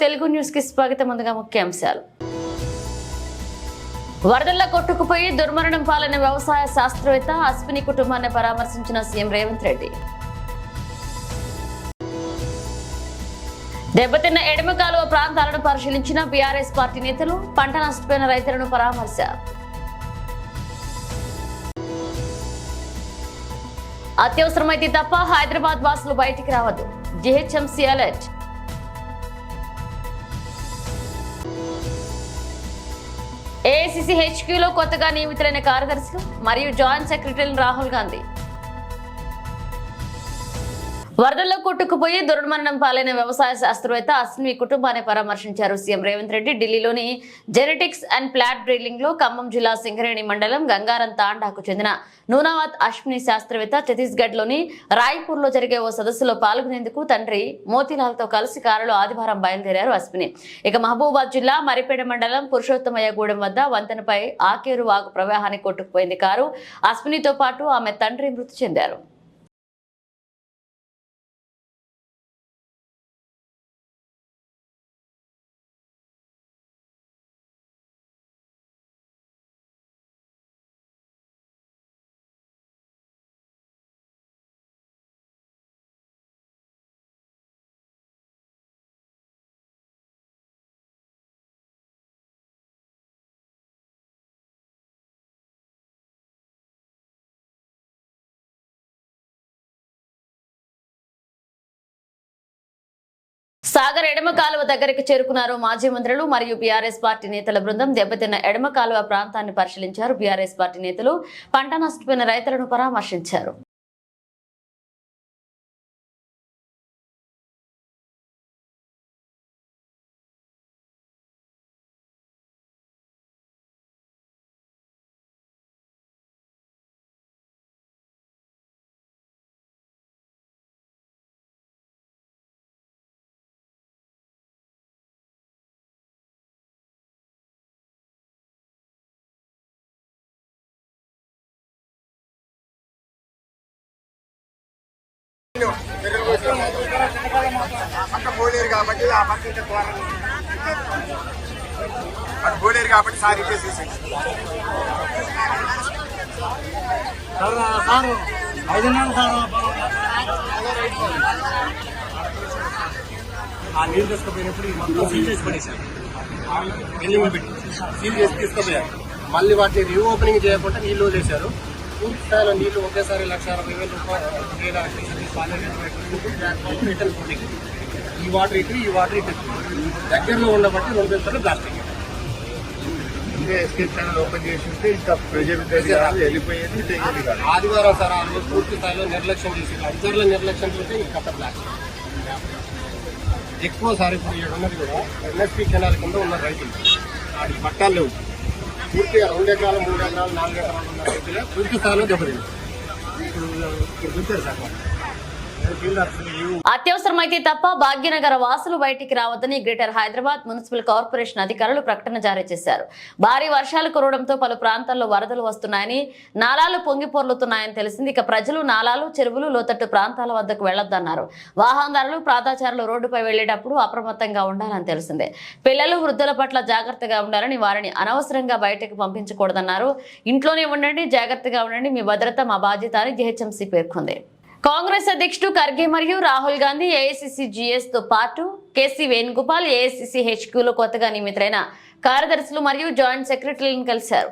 Telugu news కి స్వాగతం. ముందుగా ముఖ్యాంశాలు. వరదల్లో కొట్టుకుపోయి దుర్మరణం పాలైన వ్యవసాయ శాస్త్రవేత్త అశ్విని కుటుంబాన్ని పరామర్శించిన సీఎం రేవంత్ రెడ్డి. దెబ్బతిన్న ఎడమ కాలువ ప్రాంతాలను పరిశీలించిన బీఆర్ఎస్ పార్టీ నేతలు. పంట నష్టపోయిన రైతులను పరామర్శ. అత్యవసరమైతే తప్ప హైదరాబాద్ వాసులు బయటికి రావద్దు. GHMC alert. ఏఐసీసీ హెచ్క్యూలో కొత్తగా నియమితులైన కార్యదర్శులు మరియు జాయింట్ సెక్రటరీలు రాహుల్ గాంధీ. వరదల్లో కొట్టుకుపోయి దుర్మరణం పాలైన వ్యవసాయ శాస్త్రవేత్త అశ్విని కుటుంబాన్ని పరామర్శించారు సీఎం రేవంత్ రెడ్డి. ఢిల్లీలోని జెనెటిక్స్ అండ్ ప్లాట్ బ్రీడింగ్ లో ఖమ్మం జిల్లా సింగరేణి మండలం గంగారం తాండాకు చెందిన నూనావత్ అశ్విని శాస్త్రవేత్త ఛత్తీస్గఢ్ లోని రాయ్పూర్ లో జరిగే ఓ సదస్సులో పాల్గొనేందుకు తండ్రి మోతీలాల్ తో కలిసి కారులో ఆదివారం బయలుదేరారు అశ్విని. ఇక మహబూబాద్ జిల్లా మరిపేడ మండలం పురుషోత్తమయ్యగూడెం వద్ద వంతెనపై ఆకేరు వాగు ప్రవాహానికి కొట్టుకుపోయింది కారు. అశ్వినితో పాటు ఆమె తండ్రి మృతి చెందారు. సాగర్ ఎడమ కాలువ దగ్గరికి చేరుకున్నారు మాజీ మంత్రులు మరియు బీఆర్ఎస్ పార్టీ నేతల బృందం. దెబ్బతిన్న ఎడమ కాలువ ప్రాంతాన్ని పరిశీలించారు బీఆర్ఎస్ పార్టీ నేతలు. పంట నష్టపోయిన రైతులను పరామర్శించారు. పోలేరు కాబట్టి పోలేరు కాబట్టి సార్ ఇచ్చేసేసి ఆ నీళ్ళు తీసుకుపోయినప్పుడు మొత్తం సీల్ చేసి పడేశారు. బిల్డింగ్ పెట్టి సీల్ చేసి తీసుకుపోయారు. మళ్ళీ వాటిని రీఓపెనింగ్ చేయకుండా నీళ్లు వదిలేశారు. పూర్తి స్థాయిలో నీళ్లు ఒకేసారి 1,60,000 రూపాయలు. ఈ వాటర్ ఇటు ఈ వాటర్ ఇటు దగ్గరలో ఉండబట్టి 2 గంటలు ప్లాస్టిక్ ఎస్కేప్ ఛానల్ ఓపెన్ చేసి ఉంటే ఇంకా ప్రజలు వెళ్ళిపోయేది. ఆదివారం సార్ ఆ రోజు పూర్తి స్థాయిలో నిర్లక్ష్యం చేసి అధికారుల నిర్లక్ష్యం చేస్తే ఈ కట్ట ప్లాస్టిక్ ఎక్కువ సార్. ఇప్పుడు ఇక్కడ ఉన్నది కూడా ఎన్ఎస్పీ కెనాల్ కింద ఉన్న రైతులు వాటి పట్టాలు లేవు. పూర్తిగా 2 ఎకరాలు 3 ఎకరాలు 4 ఎకరాలు ఉన్న రైతులే పూర్తి స్థాయిలో దెబ్బతింది. ఇప్పుడు చూశారు సార్ అత్యవసరమైతే తప్ప భాగ్యనగర వాసులు బయటికి రావద్దని గ్రేటర్ హైదరాబాద్ మున్సిపల్ కార్పొరేషన్ అధికారులు ప్రకటన జారీ చేశారు. భారీ వర్షాలు కురవడంతో పలు ప్రాంతాల్లో వరదలు వస్తున్నాయని, నాలాలు పొంగి పొర్లుతున్నాయని తెలిసింది. ఇక ప్రజలు నాలాలు, చెరువులు, లోతట్టు ప్రాంతాల వద్దకు వెళ్లొద్దన్నారు. వాహనదారులు, పాదచారులు రోడ్డుపై వెళ్లేటప్పుడు అప్రమత్తంగా ఉండాలని తెలిసిందే. పిల్లలు, వృద్ధుల పట్ల జాగ్రత్తగా ఉండాలని, వారిని అనవసరంగా బయటకు పంపించకూడదన్నారు. ఇంట్లోనే ఉండండి, జాగ్రత్తగా ఉండండి, మీ భద్రత మా బాధ్యత అని జీహెచ్ఎంసీ పేర్కొంది. కాంగ్రెస్ అధ్యక్షుడు ఖర్గే మరియు రాహుల్ గాంధీ ఏఐసీసీ జీఎస్ తో పాటు కేసీ వేణుగోపాల్ ఏఐసీసీ హెచ్క్యూలో కొత్తగా నియమితులైన కార్యదర్శులు మరియు జాయింట్ సెక్రటరీలను కలిశారు.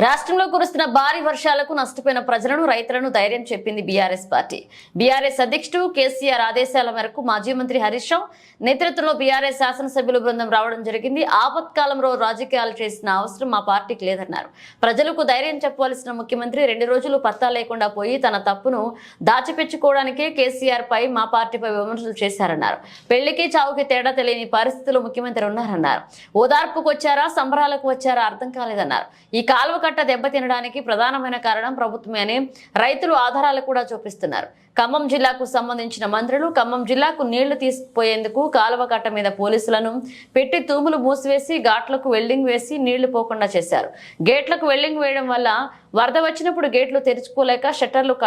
రాష్ట్రంలో కురుస్తున్న భారీ వర్షాలకు నష్టపోయిన ప్రజలను రైతులను ధైర్యం చెప్పింది బీఆర్ఎస్ పార్టీ. బీఆర్ఎస్ అధ్యక్షుడు కేసీఆర్ ఆదేశాల మేరకు మాజీ మంత్రి హరీష్ రావు నేతృత్వంలో బీఆర్ఎస్ శాసనసభ్యుల బృందం రావడం జరిగింది. ఆపత్కాలంలో రాజకీయాలు చేసిన అవసరం మా పార్టీకి లేదన్నారు. ప్రజలకు ధైర్యం చెప్పవలసిన ముఖ్యమంత్రి 2 రోజులు పత్తా లేకుండా పోయి తన తప్పును దాచిపెట్టుకోవడానికే కేసీఆర్ పై మా పార్టీపై విమర్శలు చేశారన్నారు. పెళ్లికి చావుకి తేడా తెలియని పరిస్థితుల్లో ముఖ్యమంత్రి ఉన్నారన్నారు. ఓదార్పుకు వచ్చారా సంబరాలకు వచ్చారా అర్థం కాలేదన్నారు. ఈ కాలువ కట్ట దెబ్బతినడానికి ప్రధానమైన కారణం ప్రభుత్వమే అని రైతులు ఆధారాలు కూడా చూపిస్తున్నారు. ఖమ్మం జిల్లాకు సంబంధించిన మంత్రులు ఖమ్మం జిల్లాకు నీళ్లు తీసుకుపోయేందుకు కాలువ కట్ట మీద పోలీసులను పెట్టి తూములు మూసివేసి ఘాట్లకు వెల్డింగ్ వేసి నీళ్లు పోకుండా చేశారు. గేట్లకు వెల్డింగ్ వేయడం వల్ల వరద వచ్చినప్పుడు గేట్లు తెరుచుకోలేక షట్టర్లు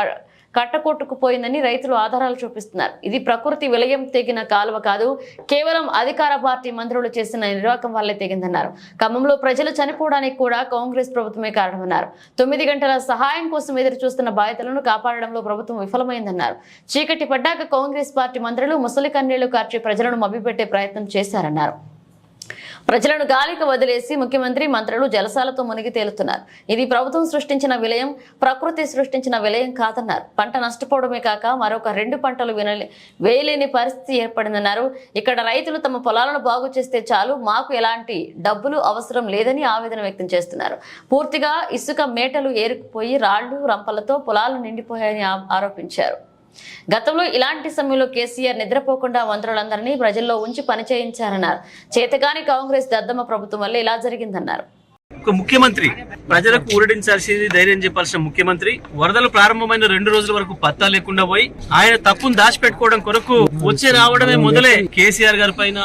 కట్టకొట్టుకుపోయిందని రైతులు ఆధారాలు చూపిస్తున్నారు. ఇది ప్రకృతి విలయం తెగిన కాలువ కాదు, కేవలం అధికార పార్టీ మంత్రులు చేసిన నిర్వాకం వల్లే తెగిందన్నారు. ఖమ్మంలో ప్రజలు చనిపోవడానికి కూడా కాంగ్రెస్ ప్రభుత్వమే కారణమన్నారు. 9 గంటల సహాయం కోసం ఎదురు చూస్తున్న బాధితులను కాపాడడంలో ప్రభుత్వం విఫలమైందన్నారు. చీకటి పడ్డాక కాంగ్రెస్ పార్టీ మంత్రులు ముసలి కన్నీళ్లు కార్చి ప్రజలను మభ్యపెట్టే ప్రయత్నం చేశారన్నారు. ప్రజలను గాలికి వదిలేసి ముఖ్యమంత్రి మంత్రులు జలసాలతో మునిగి తేలుతున్నారు. ఇది ప్రభుత్వం సృష్టించిన విలయం, ప్రకృతి సృష్టించిన విలయం కాదన్నారు. పంట నష్టపోవడమే కాక మరొక 2 పంటలు వేయలేని పరిస్థితి ఏర్పడిందన్నారు. ఇక్కడ రైతులు తమ పొలాలను బాగు చేస్తే చాలు, మాకు ఎలాంటి డబ్బులు అవసరం లేదని ఆవేదన వ్యక్తం చేస్తున్నారు. పూర్తిగా ఇసుక మేటలు ఏరుకుపోయి రాళ్లు రంపలతో పొలాలు నిండిపోయాయని ఆరోపించారు. గతంలో ఇలాంటి సమయంలో కేసీఆర్ నిద్రపోకుండా మంత్రులందరినీ ప్రజల్లో ఉంచి పని చేయించారన్నారు. చేతగాని కాంగ్రెస్ దద్దమ్మ ప్రభుత్వం వల్ల ఇలా జరిగిందన్నారు. ఒక ముఖ్యమంత్రి ప్రజలకు ఊరడించాల్సింది, ధైర్యం చెప్పాల్సిన ముఖ్యమంత్రి వరదలు ప్రారంభమైన 2 రోజుల వరకు పత్తా లేకుండా పోయి ఆయన తప్పును దాచిపెట్టుకోవడం కొరకు వచ్చి రావడమే మొదలే కేసీఆర్ గారి పైన,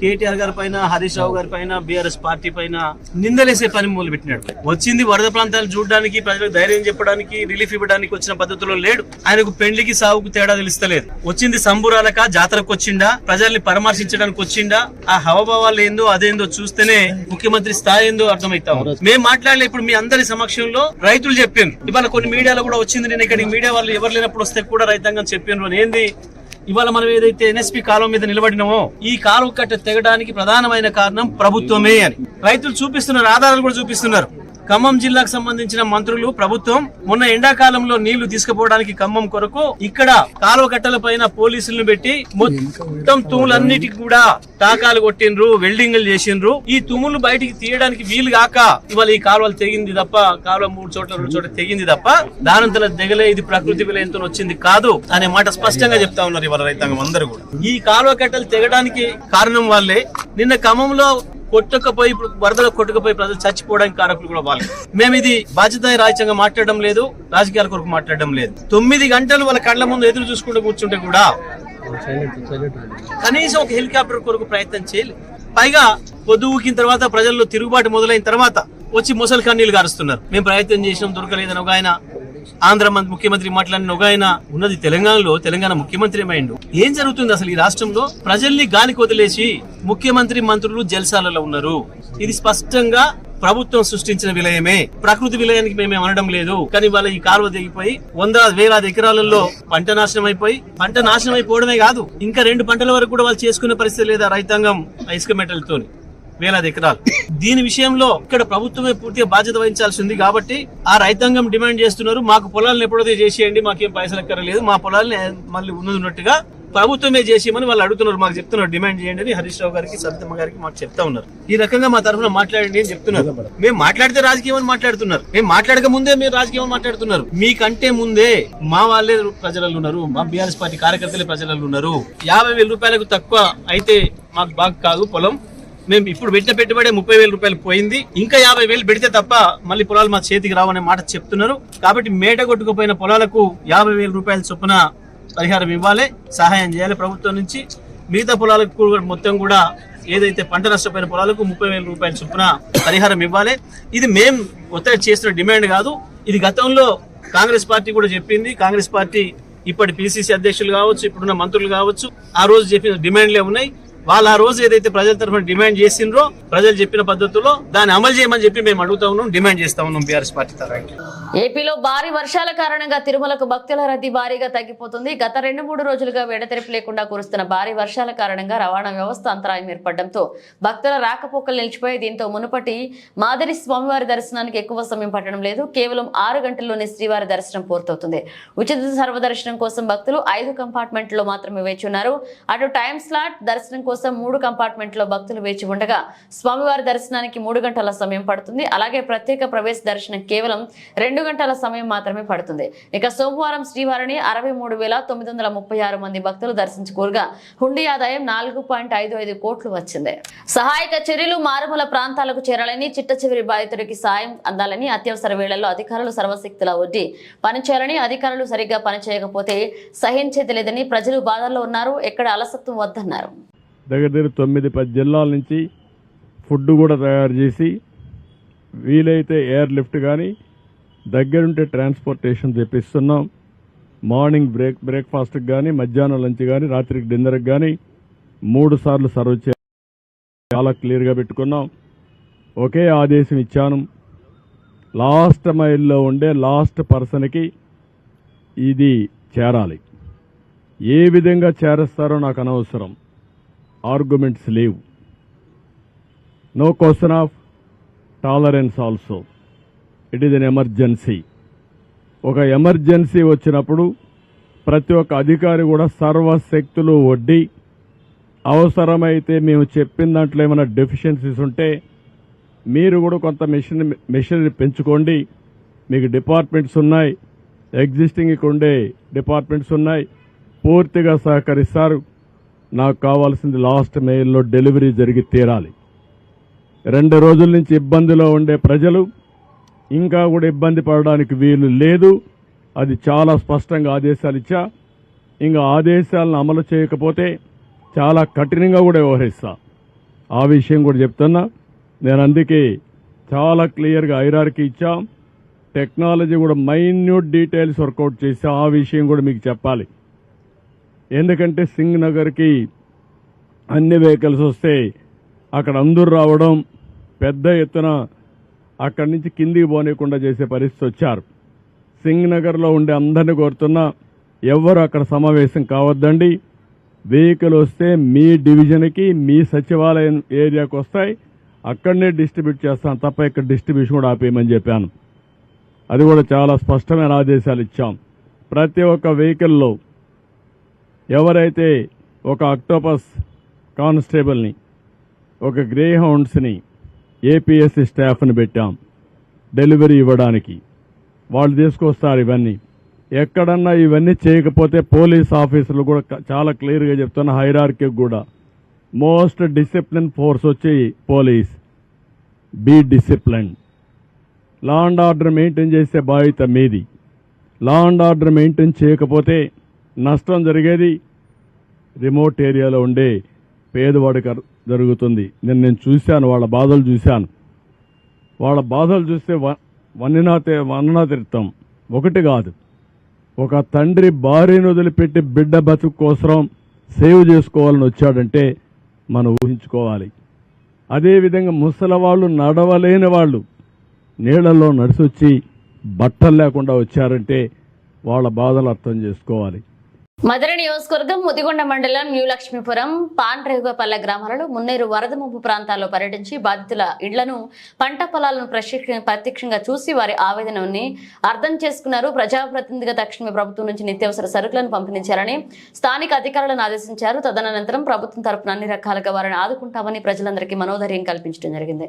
కేటీఆర్ గారి పైన, హరీష్ రావు గారి పైన, బీఆర్ఎస్ పార్టీ పైన నిందలేసే పని మొదలు పెట్టినాడు. వచ్చింది వరద ప్రాంతాలు చూడడానికి, ప్రజలకు ధైర్యం చెప్పడానికి, రిలీఫ్ ఇవ్వడానికి వచ్చిన పద్ధతిలో లేడు. ఆయనకు పెళ్లికి సాగుకు తేడా తెలుస్తలేదు. వచ్చింది సంబురాలక జాతరకు వచ్చిండా, ప్రజల్ని పరామర్శించడానికి వచ్చిండా, ఆ హవభావాలు ఏందో అదేందో చూస్తేనే ముఖ్యమంత్రి స్థాయి ఏందో అర్థమవుతాం. మేము మాట్లాడలే, ఇప్పుడు మీ అందరి సమక్షంలో రైతులు చెప్పారు. ఇవాళ కొన్ని మీడియాలో కూడా వచ్చింది, నేను ఇక్కడ మీడియా వాళ్ళు ఎవరు లేనప్పుడు వస్తే కూడా రైతాంగం చెప్పారు. ఏంది ఇవాళ మనం ఏదైతే ఎన్ఎస్పీ కాలువ మీద నిలబడినామో ఈ కాలువ కట్ట తెగడానికి ప్రధానమైన కారణం ప్రభుత్వమే అని రైతులు చూపిస్తున్నారు, ఆధారాలు కూడా చూపిస్తున్నారు. ఖమ్మం జిల్లాకు సంబంధించిన మంత్రులు, ప్రభుత్వం మొన్న ఎండాకాలంలో నీళ్లు తీసుకుపోవడానికి ఖమ్మం కొరకు ఇక్కడ కాలువ కట్టల పైన పోలీసులను పెట్టి మొత్తం తుములన్నిటికి కూడా టాకాలు కొట్టిండ్రు, వెల్డింగ్లు చేసిండ్రు. ఈ తుములు బయటికి తీయడానికి వీలు కాక ఇవాళ ఈ కాలువలు తెగింది తప్ప, కాలువ 3 చోట్ల 2 చోట్ల తెగింది తప్ప దానంతల దిగలే, ఇది ప్రకృతి విలయంతో వచ్చింది కాదు అనే మాట స్పష్టంగా చెప్తా ఉన్నారు ఇవాళ రైతాంగం అందరూ కూడా. ఈ కాలువ కట్టలు తెగడానికి కారణం వాళ్ళే. నిన్న ఖమ్మంలో కొట్టుకపోయి, ఇప్పుడు వరదలో కొట్టుకుపోయి ప్రజలు చచ్చిపోవడానికి కారకులు కూడా వాళ్ళు. మేము ఇది బాధ్యత రాజ్యాంగంగా మాట్లాడడం లేదు, రాజకీయాల కొరకు మాట్లాడడం లేదు. 9 గంటలు వాళ్ళ కళ్ళ ముందు ఎదురు చూసుకుంటూ కూర్చుంటే కూడా కనీసం ఒక హెలికాప్టర్ కొరకు ప్రయత్నం చేయలేదు. పైగా పొద్దు ఊకిన తర్వాత ప్రజల్లో తిరుగుబాటు మొదలైన తర్వాత వచ్చి ముసలి కన్నీళ్లు గారుస్తున్నారు. మేము ప్రయత్నం చేసినాం, దొరకలేదని ఒక ఆయన, ఆంధ్ర ముఖ్యమంత్రి మాట్లాడిన ఒక ఆయన, ఉన్నది తెలంగాణలో, తెలంగాణ ముఖ్యమంత్రి ఏమైండు. ఏం జరుగుతుంది అసలు ఈ రాష్ట్రంలో? ప్రజల్ని గాలికి వదిలేసి ముఖ్యమంత్రి మంత్రులు జల్సాలలో ఉన్నారు. ఇది స్పష్టంగా ప్రభుత్వం సృష్టించిన విలయమే, ప్రకృతి విలయానికి మేమే అనడం లేదు. కానీ వాళ్ళ ఈ కాలువ తెగిపోయి 100,000 ఎకరాలలో పంట నాశనం అయిపోయి, పంట నాశనం అయిపోవడమే కాదు, ఇంకా 2 పంటల వరకు కూడా వాళ్ళు చేసుకునే పరిస్థితి లేదా రైతాంగం ఇసుక మెటల్తో 1,000 ఎకరాలు. దీని విషయంలో ఇక్కడ ప్రభుత్వమే పూర్తిగా బాధ్యత వహించాల్సి ఉంది. కాబట్టి ఆ రైతాంగం డిమాండ్ చేస్తున్నారు, మాకు పొలాలను ఎప్పుడైతే చేసేయండి, మాకేం పైసలు ఎక్కరలేదు, మా పొలాలని మళ్ళీ ఉన్నట్టుగా ప్రభుత్వమే చేసేయమని వాళ్ళు అడుగుతున్నారు, మాకు చెప్తున్నారు, డిమాండ్ చేయండి అని హరీష్ రావు గారికి, సబితమ్మ గారికి మాకు చెప్తా ఉన్నారు. ఈ రకంగా మా తరఫున మాట్లాడండి అని చెప్తున్నారు. మేము మాట్లాడితే రాజకీయం అని మాట్లాడుతున్నారు, మేము మాట్లాడక ముందే మీరు రాజకీయం అని మాట్లాడుతున్నారు. మీకంటే ముందే మా వాళ్ళే ప్రజలలో ఉన్నారు, మా బీఆర్ఎస్ పార్టీ కార్యకర్తలే ప్రజలలో ఉన్నారు. 50,000 రూపాయలకు తక్కువ అయితే మాకు బాగా కాదు పొలం, మేము ఇప్పుడు పెట్టిన పెట్టుబడి 30,000 రూపాయలు పోయింది, ఇంకా 50,000 పెడితే తప్ప మళ్ళీ పొలాలు మా చేతికి రావనే మాట చెప్తున్నారు. కాబట్టి మేట కొట్టుకుపోయిన పొలాలకు 50,000 రూపాయల చొప్పున పరిహారం ఇవ్వాలి, సహాయం చేయాలి ప్రభుత్వం నుంచి. మిగతా పొలాలకు మొత్తం కూడా ఏదైతే పంట నష్టపోయిన పొలాలకు 30,000 రూపాయల చొప్పున పరిహారం ఇవ్వాలి. ఇది మేం ఒత్తిడి చేస్తున్న డిమాండ్ కాదు, ఇది గతంలో కాంగ్రెస్ పార్టీ కూడా చెప్పింది. కాంగ్రెస్ పార్టీ ఇప్పటి పిసిసి అధ్యక్షులు కావచ్చు, ఇప్పుడున్న మంత్రులు కావచ్చు, ఆ రోజు చెప్పిన డిమాండ్లే ఉన్నాయి. వాళ్ళు ఆ రోజు ఏదైతే ప్రజల తరఫున డిమాండ్ చేసిండ్రో ప్రజలు చెప్పిన పద్ధతుల్లో దాన్ని అమలు చేయమని చెప్పి మేము అడుగుతా ఉన్నాం, డిమాండ్ చేస్తా ఉన్నాం బీఆర్ఎస్ పార్టీ తరఫున. ఏపీలో భారీ వర్షాల కారణంగా తిరుమలకు భక్తుల రద్దీ భారీగా తగ్గిపోతుంది. గత 2-3 రోజులుగా ఎడతెరిపి లేకుండా కురుస్తున్న భారీ వర్షాల కారణంగా రవాణా వ్యవస్థ అంతరాయం ఏర్పడడంతో భక్తుల రాకపోకలు నిలిచిపోయి దీంతో మునుపటి మాదిరి స్వామివారి దర్శనానికి ఎక్కువ సమయం పట్టడం లేదు. కేవలం 6 గంటల్లోనే శ్రీవారి దర్శనం పూర్తవుతుంది. ఉచిత సర్వదర్శనం కోసం భక్తులు 5 కంపార్ట్మెంట్లో మాత్రమే వేచి ఉన్నారు. అటు టైం స్లాట్ దర్శనం కోసం 3 కంపార్ట్మెంట్లో భక్తులు వేచి ఉండగా స్వామివారి దర్శనానికి 3 గంటల సమయం పడుతుంది. అలాగే ప్రత్యేక ప్రవేశ దర్శనం కేవలం 2 గంటల సమయం మాత్రమే పడుతుంది. ఇక సోమవారం శ్రీవారిని 63,936 మంది భక్తులు దర్శించుకోగా హుండీ ఆదాయం 4.55 కోట్లు వచ్చింది. సహాయక చర్యలు మారుమూల ప్రాంతాలకు చేరాలని, చిట్ట చివరి బాధితుడికి సాయం అందాలని, అత్యవసర వేళల్లో అధికారులు సర్వశక్తుల ఒడ్డి పనిచేయాలని, అధికారులు సరిగ్గా పనిచేయకపోతే సహించేది లేదని ప్రజలు బాధల్లో ఉన్నారు. ఎక్కడ అలసత్వం వద్దన్నారు. దగ్గర 9-10 జిల్లాల నుంచి ఫుడ్ కూడా తయారు చేసి వీలైతే ఎయిర్ లిఫ్ట్ కానీ దగ్గరుంటే ట్రాన్స్పోర్టేషన్ తెప్పిస్తున్నాం. మార్నింగ్ బ్రేక్ఫాస్ట్కి కానీ, మధ్యాహ్నం లంచ్ కానీ, రాత్రికి డిన్నర్కి కానీ 3 సార్లు సర్వ్ చేయాలి. చాలా క్లియర్గా పెట్టుకున్నాం. ఒకే ఆదేశం ఇచ్చాను, లాస్ట్ మైల్లో ఉండే లాస్ట్ పర్సన్కి ఇది చేరాలి. ఏ విధంగా చేరేస్తారో నాకు అనవసరం, ఆర్గ్యుమెంట్స్ లేవు. No question of tolerance also. It is an emergency. ఒక ఎమర్జెన్సీ వచ్చినప్పుడు ప్రతి ఒక్క అధికారి కూడా సర్వశక్తులు ఒడ్డి అవసరమైతే మేము చెప్పిన దాంట్లో ఏమైనా డెఫిషియన్సీస్ ఉంటే మీరు కూడా కొంత మెషినరీ పెంచుకోండి. మీకు డిపార్ట్మెంట్స్ ఉన్నాయి, ఎగ్జిస్టింగ్ ఇక్కడ ఉండే డిపార్ట్మెంట్స్ ఉన్నాయి, పూర్తిగా సహకరిస్తారు. నాకు కావాల్సింది లాస్ట్ మైల్లో డెలివరీ జరిగి తీరాలి. 2 రోజుల నుంచి ఇబ్బందిలో ఉండే ప్రజలు ఇంకా కూడా ఇబ్బంది పడడానికి వీలు లేదు. అది చాలా స్పష్టంగా ఆదేశాలు ఇచ్చా. ఇంకా ఆదేశాలను అమలు చేయకపోతే చాలా కఠినంగా కూడా వ్యవహరిస్తా. ఆ విషయం కూడా చెప్తున్నా. నేను అందుకే చాలా క్లియర్గా హైరార్కీ ఇచ్చాం. టెక్నాలజీ కూడా మైన్యూట్ డీటెయిల్స్ వర్కౌట్ చేసా. ఆ విషయం కూడా మీకు చెప్పాలి. ఎందుకంటే సింగ్ నగర్కి అన్ని వెహికల్స్ వస్తే అక్కడ అందరూ రావడం, పెద్ద ఎత్తున అక్కడి నుంచి కిందికి పోనీయకుండా చేసే పరిస్థితి వచ్చారు. సింగ్ నగర్లో ఉండే అందరినీ కోరుతున్నా, ఎవరు అక్కడ సమావేశం కావద్దండి. వెహికల్ వస్తే మీ డివిజన్కి, మీ సచివాలయం ఏరియాకి వస్తాయి, అక్కడనే డిస్ట్రిబ్యూట్ చేస్తాం తప్ప ఇక్కడ డిస్ట్రిబ్యూషన్ కూడా ఆపేయమని చెప్పాను. అది కూడా చాలా స్పష్టమైన ఆదేశాలు ఇచ్చాం. ప్రతి ఒక్క వెహికల్లో ఎవరైతే ఒక అక్టోపస్ కానిస్టేబుల్ని, ఒక గ్రే హౌండ్స్ని, ఏపీఎస్సీ స్టాఫ్ని పెట్టాం డెలివరీ ఇవ్వడానికి. వాళ్ళు తీసుకొస్తారు ఇవన్నీ. ఎక్కడన్నా ఇవన్నీ చేయకపోతే పోలీస్ ఆఫీసర్లు కూడా చాలా క్లియర్గా చెప్తున్న హైరార్కీ కూడా మోస్ట్ డిసిప్లిన్ ఫోర్స్ వచ్చి police. Be discipline. Law and order maintain చేసే బాధ్యత మీది. లా అండ్ ఆర్డర్ మెయింటైన్ చేయకపోతే నష్టం జరిగేది రిమోట్ ఏరియాలో ఉండే పేదవాడికి జరుగుతుంది. నేను చూశాను, వాళ్ళ బాధలు చూశాను. వాళ్ళ బాధలు చూస్తే వన్ననా తిరుతాం. ఒకటి కాదు, ఒక తండ్రి భార్యను వదిలిపెట్టి బిడ్డ బతుకు కోసం సేవ్ చేసుకోవాలని వచ్చాడంటే మనం ఊహించుకోవాలి. అదేవిధంగా ముసలివాళ్ళు, నడవలేని వాళ్ళు నీళ్లలో నడిచొచ్చి బట్టలు లేకుండా వచ్చారంటే వాళ్ళ బాధలు అర్థం చేసుకోవాలి. మధుర నియోజకవర్గం ముదిగొండ మండలం న్యూ లక్ష్మీపురం, పాండ్రేగుపల్లె గ్రామాలలో మున్నేరు వరద ముంపు ప్రాంతాల్లో పర్యటించి బాధితుల ఇళ్లను, పంట పొలాలను ప్రత్యక్షంగా చూసి వారి ఆవేదనని అర్థం చేసుకున్నారు. ప్రజాప్రతినిధిగా తక్షణమే ప్రభుత్వం నుంచి నిత్యావసర సరుకులను పంపిణీ చేయాలని స్థానిక అధికారులను ఆదేశించారు. తదనంతరం ప్రభుత్వం తరపున అన్ని రకాలుగా వారిని ఆదుకుంటామని ప్రజలందరికీ మనోధైర్యం కల్పించడం జరిగింది.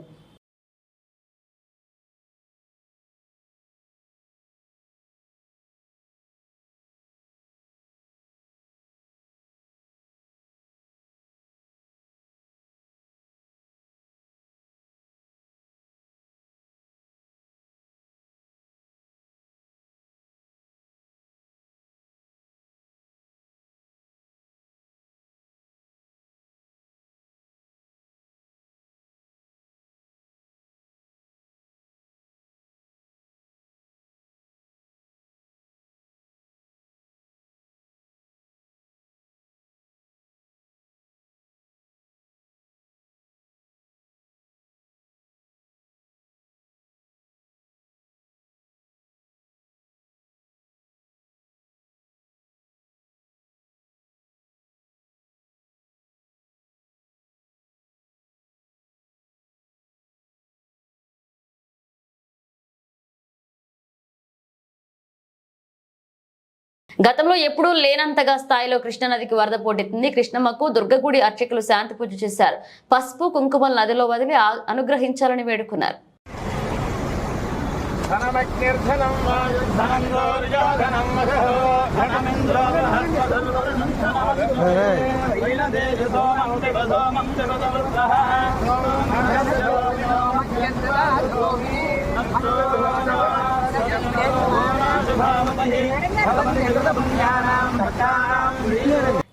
గతంలో ఎప్పుడూ లేనంతగా స్థాయిలో కృష్ణానదికి వరద పోటెత్తింది. కృష్ణమ్మకు దుర్గగుడి అర్చకులు శాంతి పూజ చేశారు. పసుపు కుంకుమలు నదిలో వదిలి అనుగ్రహించాలని వేడుకున్నారు.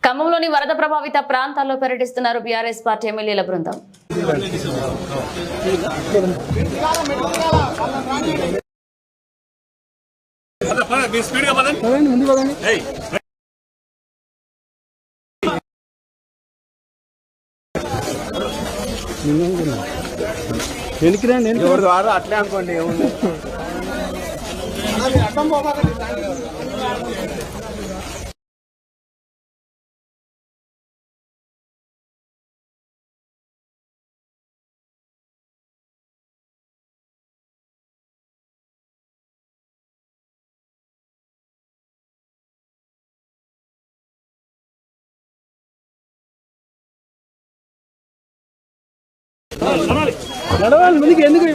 ఖమ్మంలోని వరద ప్రభావిత ప్రాంతాల్లో పర్యటిస్తున్నారు బీఆర్ఎస్ పార్టీ ఎమ్మెల్యేల బృందం. అట్లే అనుకోండి. నడవాలి ముందుకు ఎందుకు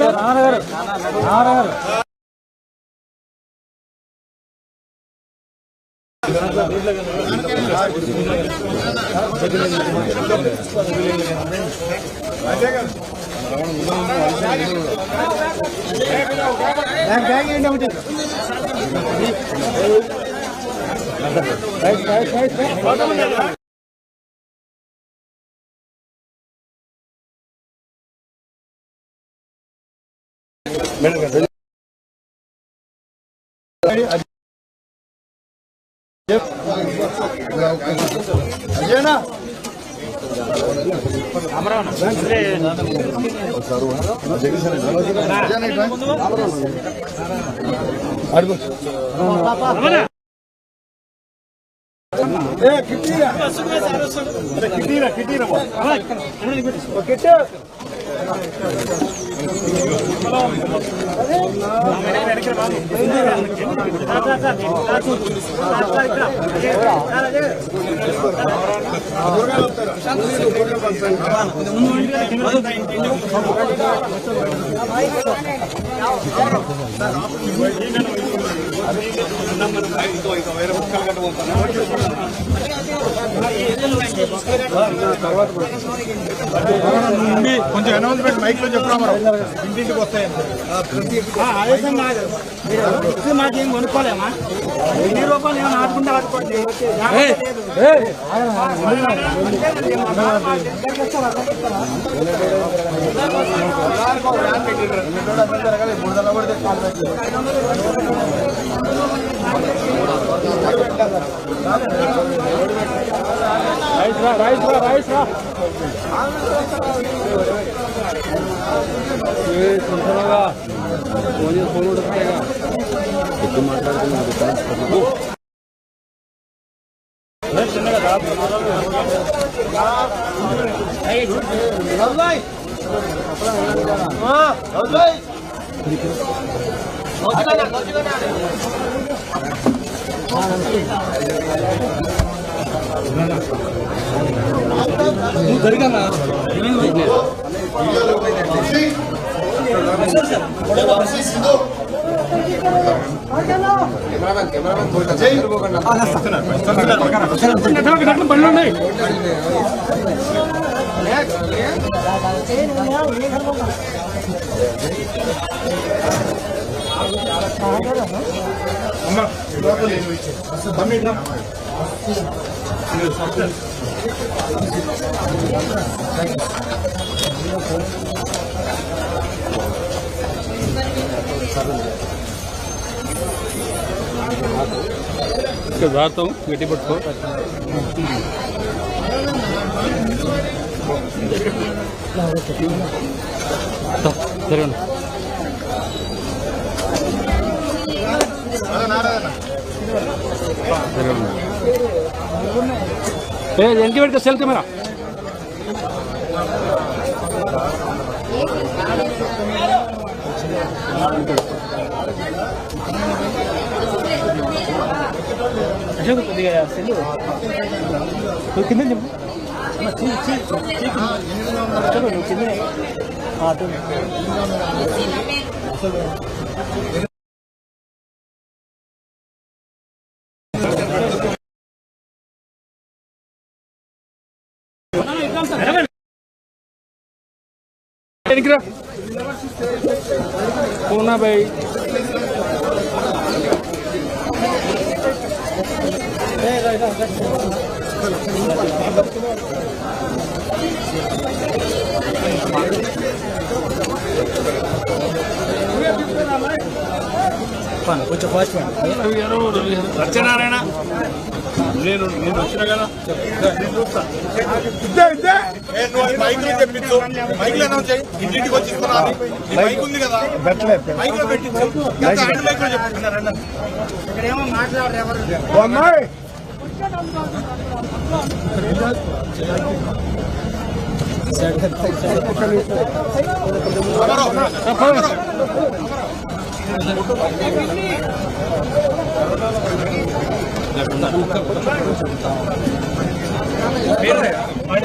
కొంచెం అనౌన్స్మెంట్ మైక్ లో చెప్తాము. ఇంటింటికి వస్తాయి. మాకేం కొనుక్కోలేమా? 10 రూపాయలు ఏమైనా ఆడుకుంటే ఆడుకోండి. రైస్ రా జాగ్రత్త గట్టి పట్టుకో. జరగండి. వెనక్కి పెట్టుకో సెల్ కెమెరా. అశోక్ కొద్దిగా సెల్లు నువ్వు కింద చెప్పు నువ్వు కింద पूना भाई కొంచెం ఫాస్ట్ సత్యనారాయణ నేను వచ్చిన కదా మైక్ తెప్పించు మైక్ అనౌన్స్ చేయి ఇంటింటికి వచ్చి ఇస్తున్నాను మైక్ ఉంది కదా మైక్ లో పెట్టించు మైక్ లో చెప్తున్నారన్న ఇక్కడేమో మాట్లాడరు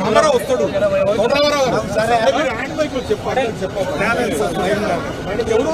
ఎవరు వస్తాడు చెప్పండి ఎవరు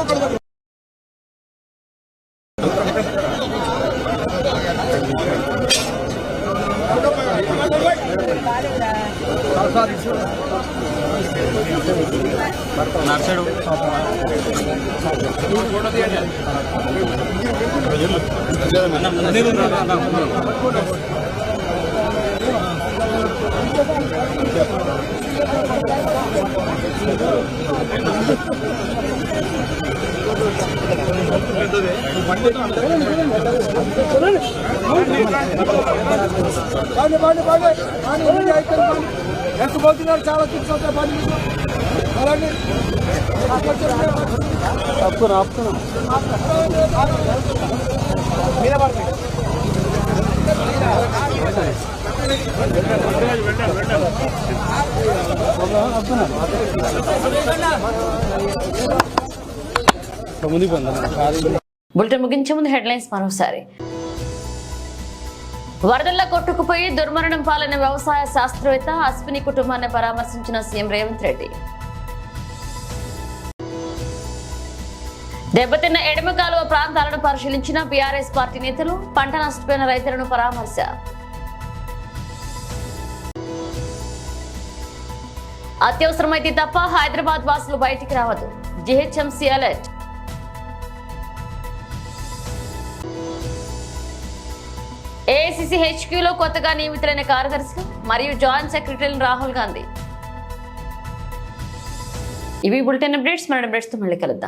ఎంత పోతున్నారు చాలా చూసుకుంటే పని అలాగే మీరే పడుతుంది బులెటిన్ ముగించే ముందు హెడ్లైన్స్ మరోసారి. వరదల్లో కొట్టుకుపోయి దుర్మరణం పాలైన వ్యవసాయ శాస్త్రవేత్త అశ్విని కుటుంబాన్ని పరామర్శించిన సీఎం రేవంత్ రెడ్డి. దెబ్బతిన్న ఎడమ కాలువ ప్రాంతాలను పరిశీలించిన బీఆర్ఎస్ పార్టీ నేతలు, పంట నష్టపోయిన రైతులను పరామర్శ. అత్యవసరమైతే తప్ప హైదరాబాద్ వాసులు బయటికి రావద్దు, జీహెచ్ఎంసీ అలర్ట్. ఏఐసీసీ హెచ్క్యూలో కొత్తగా నియమితులైన కార్యదర్శి మరియు జాయింట్ సెక్రటరీ రాహుల్ గాంధీ. ఇవి బులెటిన్ అప్డేట్స్. మన అప్డేట్స్తో మళ్ళీ కలుద్దాం.